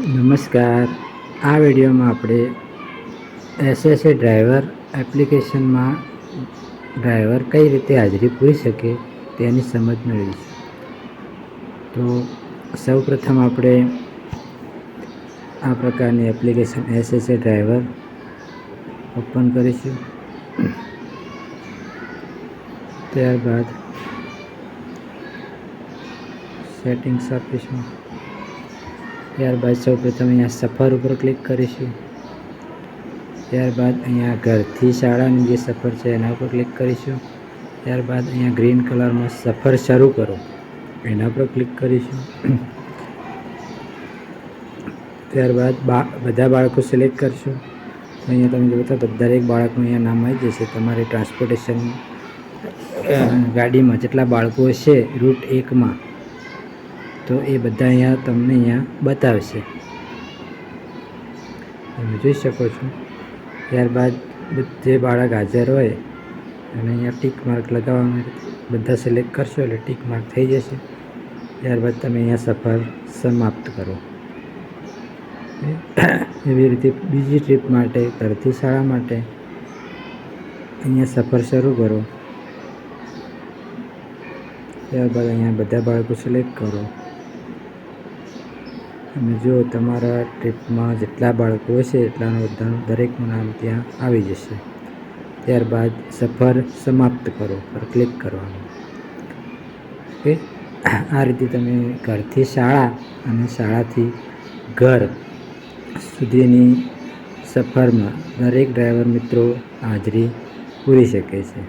નમસ્કાર. આ વિડીયોમાં આપણે એસએસએ ડ્રાઈવર એપ્લિકેશનમાં ડ્રાઈવર કઈ રીતે હાજરી પૂરી શકે તેની સમજ મેળવીશું. તો સૌપ્રથમ આપણે આ પ્રકારની એપ્લિકેશન એસએસએ ડ્રાઈવર ઓપન કરીશું. ત્યારબાદ સેટિંગ્સ આપીશું. ત્યારબાદ સૌપ્રથમ અહીંયા સફર ઉપર ક્લિક કરીશું. ત્યારબાદ અહીંયા ઘરથી શાળાની જે સફર છે એના ઉપર ક્લિક કરીશું. ત્યારબાદ અહીંયા ગ્રીન કલરમાં સફર શરૂ કરો એના પર ક્લિક કરીશું. ત્યારબાદ બધા બાળકો સિલેક્ટ કરશું. તો અહીંયા તમે જોતા દરેક બાળકનું અહીંયા નામ આવી જશે. તમારે ટ્રાન્સપોર્ટેશન ગાડીમાં જેટલા બાળકો છે રૂટ 1માં તો એ બધા અહીંયા તમને બતાવશે, તમે જોઈ શકો છો. ત્યારબાદ જે બાળક હાજર હોય અને અહીંયા ટીક માર્ક લગાવવાનું, બધા સિલેક્ટ કરશો એટલે ટીક માર્ક થઈ જશે. ત્યારબાદ તમે અહીંયા સફર સમાપ્ત કરો. એવી રીતે બીજી ટ્રીપ માટે ઘરથી શાળા માટે અહીંયા સફર શરૂ કરો. ત્યારબાદ અહીંયા બધા બાળકો સિલેક્ટ કરો અને જો તમારા ટ્રીપમાં જેટલા બાળકો હશે એટલાનું બધાનું દરેકનું નામ ત્યાં આવી જશે. ત્યારબાદ સફર સમાપ્ત કરો પર ક્લિક કરવાનું. ઓકે, આ રીતે તમે ઘરથી શાળા અને શાળાથી ઘર સુધીની સફરમાં દરેક ડ્રાઈવર મિત્રો હાજરી પૂરી શકે છે.